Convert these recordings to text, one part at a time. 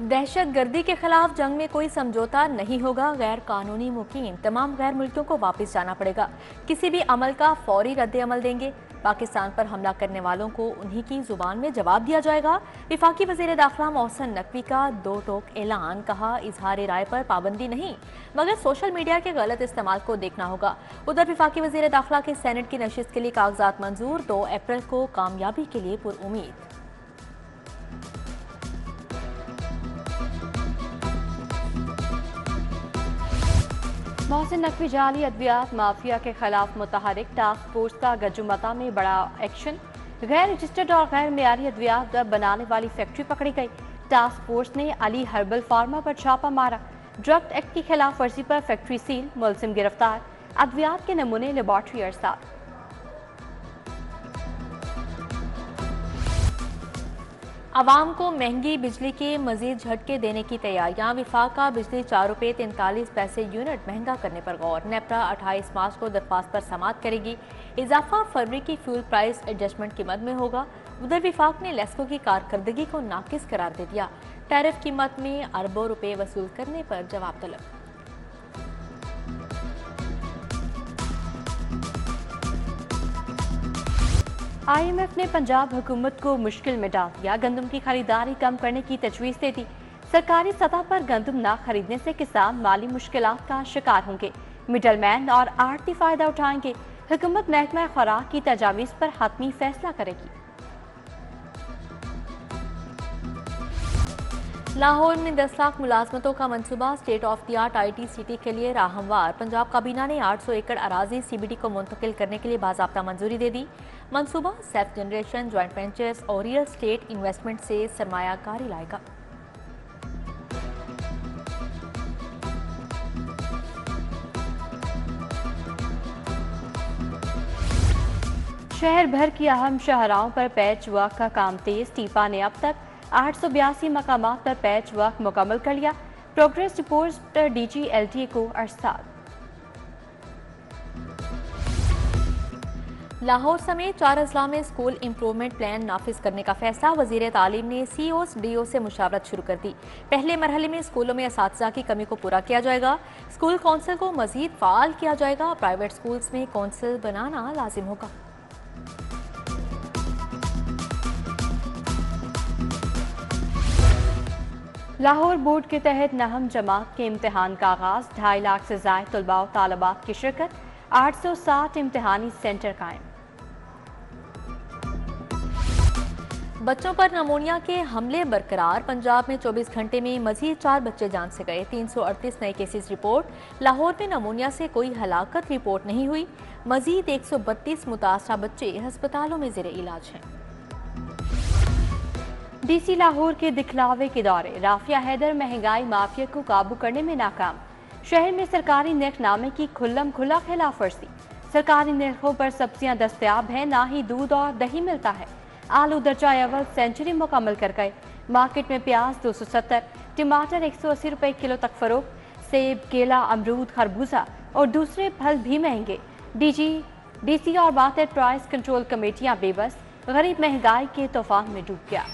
दहशत गर्दी के खिलाफ जंग में कोई समझौता नहीं होगा। गैर कानूनी मुकीम तमाम गैर मुल्कियों को वापस जाना पड़ेगा। किसी भी अमल का फौरी रद्द अमल देंगे। पाकिस्तान पर हमला करने वालों को उन्हीं की जुबान में जवाब दिया जाएगा। विफाकी वजीर दाखिला मोहसिन नकवी का दो टोक ऐलान, कहा इजहार राय पर पाबंदी नहीं मगर सोशल मीडिया के गलत इस्तेमाल को देखना होगा। उधर विफाकी वजीर दाखिला के सेनेट की नशिस्त के लिए कागजात मंजूर, 2 अप्रैल को कामयाबी के लिए पुरुम्मीद। मोहसिन नकवी जाली अद्वियात माफिया के खिलाफ मुतहरिक टास्क फोर्स का गजुमता में बड़ा एक्शन। गैर रजिस्टर्ड और गैर मेयारी अद्वियात बनाने वाली फैक्ट्री पकड़ी गई। टास्क फोर्स ने अली हर्बल फार्मा पर छापा मारा। ड्रग एक्ट की खिलाफ वर्जी पर फैक्ट्री सील, मुलजिम गिरफ्तार। अद्वियात के नमूने लेबॉर्ट्री अरसाल। आवाम को महंगी बिजली के मजीद झटके देने की तैयारियां। विफाक का बिजली 4 रुपये 43 पैसे यूनिट महंगा करने पर गौर। नेपरा 28 मार्च को दरख्वास्त पर समाअत करेगी। इजाफा फरवरी की फ्यूल प्राइस एडजस्टमेंट कीमत में होगा। उधर विफाक ने लेस्को की कारकर्दगी को नाकिस करार दे दिया। टैरिफ कीमत में अरबों रुपए वसूल करने पर जवाब तलब। IMF ने पंजाब हुकूमत को मुश्किल में डाल दिया। गंदम की खरीदारी कम करने की तजवीज़ दे दी। सरकारी सतह पर गंदम न खरीदने से किसान माली मुश्किलात का शिकार होंगे। मिडलमैन और आड़ती फायदा उठाएंगे। हुकूमत महकमा खुराक की तजावीज़ पर हतमी फैसला करेगी। लाहौर में 10 लाख मुलाजमतों का मंसूबा। State of the art IT city के लिए राह हमवार। पंजाब काबीना ने 800 एकड़ अराजी CBD को मुंतकिल करने के लिए बाज़ाब्ता मंजूरी दे दी। मंसूबा सेल्फ जनरेशन, ज्वाइंट वेंचर्स और रियल स्टेट इन्वेस्टमेंट से सरमायाकारी लाएगा। शहर भर की अहम शाहराहों पर पैच वर्क का काम तेज। टीपा ने अब तक 882 मकामात पर पैच वर्क मुकम्मल कर लिया। प्रोग्रेस रिपोर्ट DG LTA को अरसाल। लाहौर समेत 4 अजला में स्कूल इम्प्रूवमेंट प्लान नाफिज करने का फैसला। वजीर तालीम ने CEOs DO से मुशावरत शुरू कर दी। पहले मरहले में स्कूलों में असातिज़ा की कमी को पूरा किया जाएगा। स्कूल कौंसिल को मजीद फाल किया जाएगा। प्राइवेट स्कूल्स में कौंसिल बनाना लाजिम होगा। लाहौर बोर्ड के तहत नहम जमात के इम्तिहान का आगाज। 2.5 लाख से ज़ायद तलबा और तालिबात की शिरकत। 860 इम्तिहानी सेंटर कायम। बच्चों पर नमूनिया के हमले बरकरार। पंजाब में 24 घंटे में मजीद 4 बच्चे जान से गए। 338 नए केसेस रिपोर्ट। लाहौर में नमूनिया से कोई हलाकत रिपोर्ट नहीं हुई। मजीद 132 मुतासरा बच्चे अस्पतालों में ज़ेरे इलाज हैं। DC लाहौर के दिखलावे के दौरे। राफिया हैदर महंगाई माफिया को काबू करने में नाकाम। शहर में सरकारी निर्खनामे की खुल्लम खुला खिलाफ वर्जी। सरकारी निर्खों पर सब्जियां दस्तयाब हैं, ना ही दूध और दही मिलता है। आलू दर्जा अव्वल सेंचुरी मुकम्मल कर गए। मार्केट में प्याज 270, टमाटर 180 रुपए किलो तक फरोख्त। सेब, केला, अमरूद, खरबूजा और दूसरे फल भी महंगे। DC और मार्केट प्राइस कंट्रोल कमेटियां बेबस। गरीब महंगाई के तूफान में डूब गया।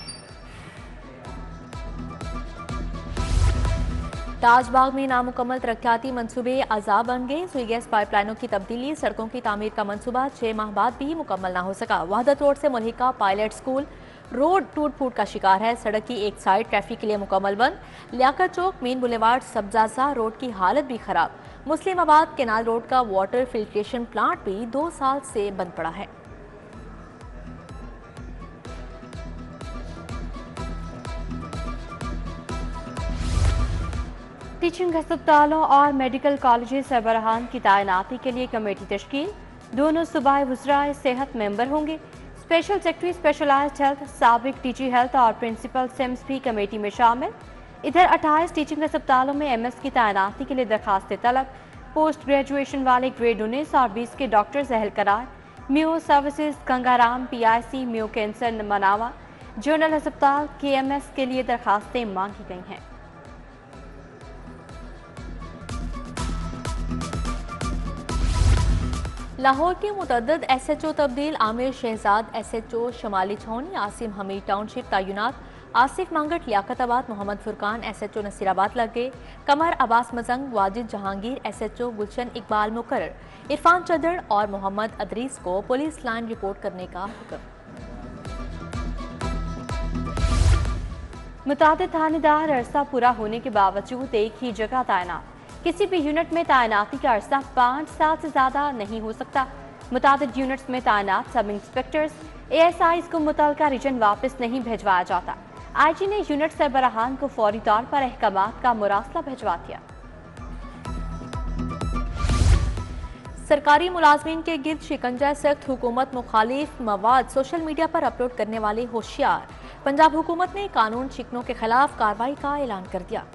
ताजबाग में नामुकम्मल तरक्याती मंसूबे अज़ाब बन गए। सुई गैस पाइपलाइनों की तब्दीली, सड़कों की तामीर का मंसूबा 6 माह बाद भी मुकम्मल न हो सका। वहदत रोड से मुल्हिका पायलट स्कूल रोड टूट फूट का शिकार है। सड़क की एक साइड ट्रैफिक के लिए मुकम्मल बंद। लियाकत चौक, मेन बुलेवार्ड, सब्जासा रोड की हालत भी खराब। मुस्लिमाबाद केनाल रोड का वाटर फिल्ट्रेशन प्लांट भी 2 साल से बंद पड़ा है। टीचिंग अस्पतालों और मेडिकल कॉलेज सरबराहान की तैनाती के लिए कमेटी तश्कील। दोनों सूबाई वज़राए सेहत मेंबर होंगे। स्पेशल सेक्रेटरी स्पेशलाइज्ड हेल्थ, साबिक DG हेल्थ और प्रिंसिपल सिम्स भी कमेटी में शामिल। इधर 28 टीचिंग अस्पतालों में MS की तैनाती के लिए दरखास्त तलब। पोस्ट ग्रेजुएशन वाले ग्रेड 19 और 20 के डॉक्टर्स अहल करार। म्यो सर्विसेज गंगाराम, PIC, म्यो कैंसर मनावा, जनरल अस्पताल KMS के लिए दरखास्तें मांगी गई हैं। लाहौर के मुतअद्दिद SHO तब्दील। आमिर शहजाद SHO शमाली छावनी, आसिम हमीद टाउनशिप तैनात। आसिफ मांगट लियाकताबाद, मोहम्मद फुरकान SHO नसीराबाद लग गए। कमर अब्बास मजंग, वाजिद जहांगीर SHO, गुलशन इकबाल मुकर्रर, इरफान चदड़ और मोहम्मद अदरीस को पुलिस लाइन रिपोर्ट करने का हुक्म। मुतादिद थानेदार अरसा पूरा होने के बावजूद एक ही जगह तैनात। किसी भी यूनिट में तैनाती का अरसा 5 साल से ज्यादा नहीं हो सकता। मुतादिद यूनिट्स में तैनात सब इंस्पेक्टर्स ASIs को मुतलका रीजन वापस नहीं भिजवाया जाता। IG ने यूनिट सरबराहान को फौरी तौर पर अहकामात का मुरासला भिजवा दिया। सरकारी मुलाजमीन के गिर्द शिकंजा सख्त, हुकूमत मुखालिफ मवाद सोशल मीडिया पर अपलोड करने वाले होशियार। पंजाब हुकूमत ने कानून शिकनों के खिलाफ कार्रवाई का ऐलान कर दिया।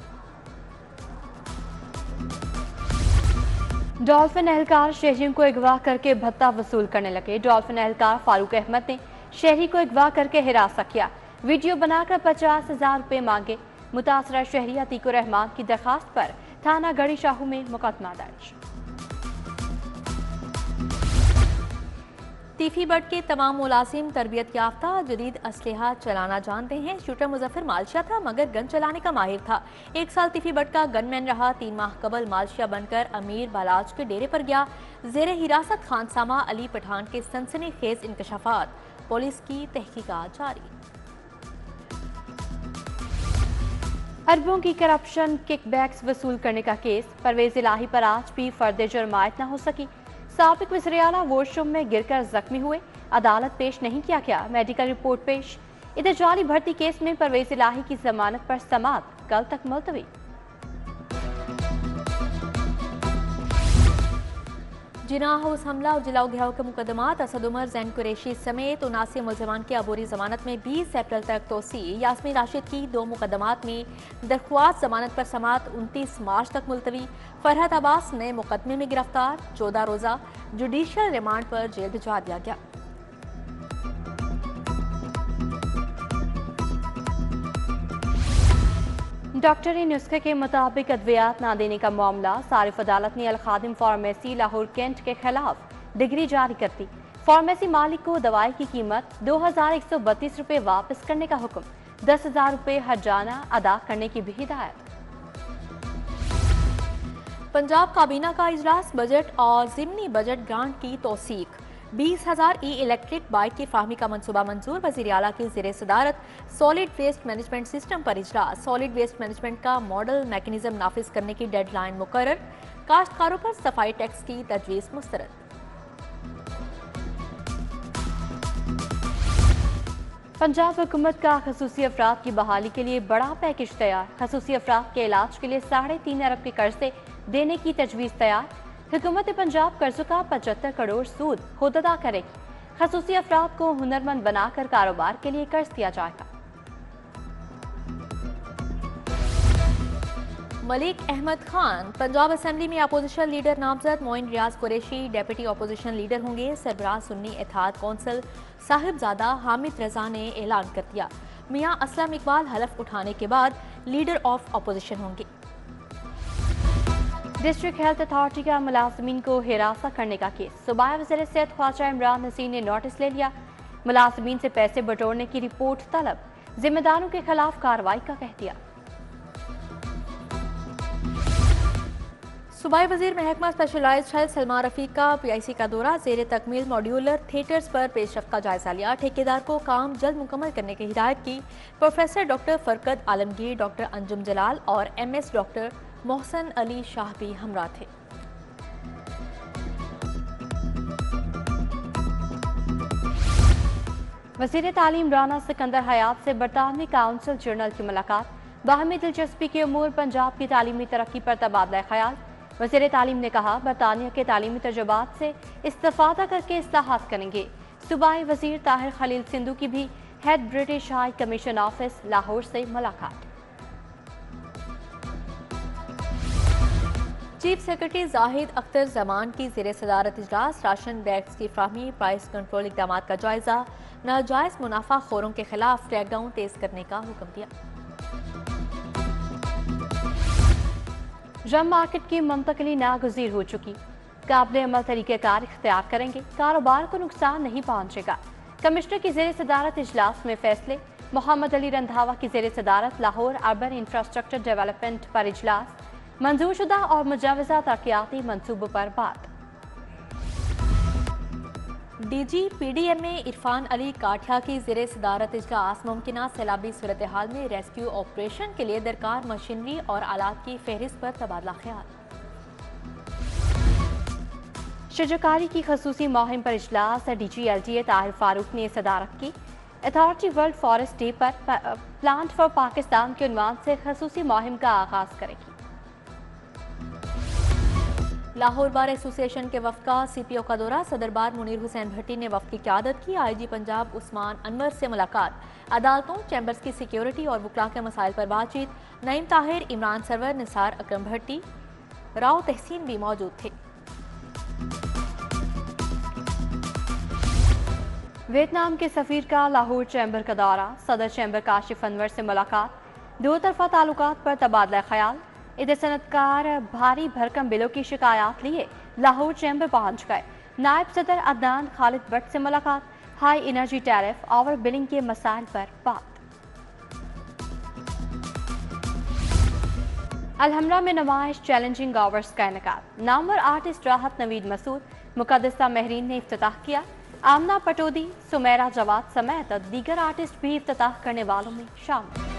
डॉल्फिन एहलकार शहरियों को अगवा करके भत्ता वसूल करने लगे। डॉल्फिन एहलकार फारूक अहमद ने शहरी को अगवा करके हिरासत किया। वीडियो बनाकर 50,000 रुपए मांगे। मुतासरा शहरी अतीकुर रहमान की दरखास्त पर थाना गढ़ी शाहू में मुकदमा दर्ज। तीफी बट के तमाम मुलाजिम तरबियत याफ्ता, जदीद असलहा चलाना जानते हैं। शूटर मुजफ्फर मालशिया था मगर गन चलाने का माहिर था। 1 साल तीफी बट का गनमैन रहा। 3 माह कबल मालशिया बनकर अमीर बालाज के डेरे पर गया। जेर हिरासत खानसामा अली पठान के सनसनीखेज इंकशाफात। पुलिस की तहकीकात जारी। अरबों की करप्शन किकबैक्स वसूल करने का केस। परवेज इलाही पर आज भी फर्द जुर्मायत न हो सकी। साबिक वज़ीर-ए-आला वॉशरूम में गिरकर जख्मी हुए। अदालत पेश नहीं किया गया। मेडिकल रिपोर्ट पेश। इधर जाली भर्ती केस में परवेज इलाही की जमानत पर समाअत कल तक मुलतवी। जिना हाउस हमला और जिलाओ घेराव के मुकदमात। असद उमर, जैन कुरैशी समेत 79 मुलजमान की अबूरी जमानत में 20 अप्रैल तक तोसी। यास्मीन राशिद की 2 मुकदमात में दरख्वास्त जमानत पर समाअत 29 मार्च तक मुलतवी। फरहत अब्बास नए मुकदमे में गिरफ्तार। 14 रोजा जुडिशियल रिमांड पर जेल भिजवा दिया गया। डॉक्टरी नुस्खे के मुताबिक अद्वियात ना देने का मामला। सारिफ अदालत ने अल-खादिम फार्मेसी लाहौर कैंट के खिलाफ डिग्री जारी कर दी। फार्मेसी मालिक को दवाई की कीमत 2,132 रुपये वापस करने का हुक्म। 10,000 रुपये हर्जाना अदा करने की भी हिदायत। पंजाब काबीना का इजलास। बजट और जिमनी बजट ग्रांट की तौसीक। 20,000 इलेक्ट्रिक बाइक की फाहमी का मंसूबा मंजूर। वज़ीर आला की ज़ेरे सदारत सॉलिड वेस्ट मैनेजमेंट सिस्टम पर इजलास। सॉलिड वेस्ट मैनेजमेंट का मॉडल मैकेनिज्म नाफिज करने की डेडलाइन मुकर्रर। काश्तकारों पर सफाई टैक्स की तजवीज़ मुस्तरद। पंजाब हुकूमत का खसूसी अफराद की बहाली के लिए बड़ा पैकेज तैयार। खसूसी अफराद के इलाज के लिए 3.5 अरब के कर्जे देने की तजवीज़ तैयार। हुकूमत पंजाब कर्जों का 75 करोड़ सूद खुद अदा करेगी। खसूसी अफराद को हुनरमंद बनाकर कारोबार के लिए कर्ज दिया जाएगा। मलिक अहमद खान पंजाब असेंबली में अपोजिशन लीडर नामजद। मोइन रियाज कुरैशी डेप्यूटी अपोजिशन लीडर होंगे। सरबराह सुन्नी इत्तेहाद कौंसिल साहिबजादा हामिद रजा ने ऐलान कर दिया। मियां असलम इकबाल हलफ उठाने के बाद लीडर ऑफ अपोजिशन होंगे। डिस्ट्रिक्ट हेल्थ अथॉरिटी का मुलाजमीन को हिरासत करने का केस। सूबाई वज़ीर सेहत ख्वाजा इमरान नसीर ने नोटिस ले लिया। मुलाजमीन से पैसे बटोरने की रिपोर्ट तलब। जिम्मेदारों के खिलाफ कार्रवाई का कह दिया। सूबाई वजीर महकमा स्पेशलाइज्ड हेल्थ सलमान रफीक का PIC का दौरा। जेर तकमील मॉड्यूलर थिएटर्स पर पेशरफ्त का जायजा लिया। ठेकेदार को काम जल्द मुकम्मल करने की हिदायत की। Professor doctor Furqat Alamgir, doctor Anjum Jalal और MS डॉक्टर मोहसन अली शाह भी हमरा थे। वज़ीर तालीम राना सिकंदर हयात से बरतानवी काउंसिल जनरल की मुलाकात। बाहमी दिलचस्पी के उमूर पंजाब की तालीमी तरक्की पर तबादला ख्याल। वज़ीर तालीम ने कहा बरतानिया के तालीमी तजुर्बात से इस्तेफादा करके इस्लाहात करेंगे। सूबाई वज़ीर ताहिर खलील सिंधु की भी head British high commission office Lahore से मुलाकात। चीफ सेक्रेटरी जाहिद अख्तर जमान की ज़ेरे सदारत इजलास। राशन बैग्स की फ्राहमी, प्राइस कंट्रोल इक़दाम का जायजा। नाजायज़ मुनाफा खोरों के खिलाफ क्रैकडाउन तेज करने का हुक्म दिया। रम मार्केट की मुंतकली नागुज़ीर हो चुकी। काबिल अमल तरीक़ेकार इख्तियार करेंगे। कारोबार को नुकसान नहीं पहुंचेगा। कमिश्नर की ज़ेरे सदारत इजलास में फैसले। मोहम्मद अली रंधावा की ज़ेर सदारत लाहौर अर्बन इंफ्रास्ट्रक्चर डेवलपमेंट पर इजलास, मंजूरशुदा और मुजावजा तरक्याती मनसूबों पर बात। DG PDMA इरफान अली काठिया की ज़ेर सदारत इजलास मुमकिना सैलाबी सूरत हाल में रेस्क्यू ऑपरेशन के लिए दरकार मशीनरी और आलात की फहरिस्त पर तबादला ख्याल। शजरकारी की खसूसी मुहिम पर इजलास, DG LGA ताहिर फारूक ने सदारत की। अथॉरिटी वर्ल्ड फॉरेस्ट डे पर प्लांट फॉर पाकिस्तान के उन्वान से खसूसी मुहिम का आगाज करेगी। लाहौर बार एसोसिएशन के वफ़द का CPO का दौरा, सदर बार मुनीर हुसैन भट्टी ने वफ़द की क़यादत की। IG पंजाब उस्मान अनवर से मुलाकात, अदालतों चैम्बर्स की सिक्योरिटी और वकला के मसाइल पर बातचीत। नईम ताहिर, इमरान सरवर, निसार अकरम भट्टी, राव तहसीन भी मौजूद थे। वियतनाम के सफीर का लाहौर चैम्बर का दौरा, सदर चैम्बर काशिफ अनवर से मुलाकात, दो तरफा ताल्लुकात पर तबादला ख्याल। इधर सनतकार भारी भरकम बिलों की शिकायत लिए लाहौर चैम्बर पहुंच गए। नायब सदर अदनान खालिद भट्ट से मुलाकात, high energy tariff over billing के मसाइल पर बात। अलहमरा में नुमाइश चैलेंजिंग आवर्स का इनेकाद, नामवर आर्टिस्ट राहत नवीद मसूद, मुकद्दसा महरीन ने इफ्तिताह किया। आमना पटोदी, सुमेरा जवाद समेत दीगर आर्टिस्ट भी इफ्तिताह करने वालों में शामिल।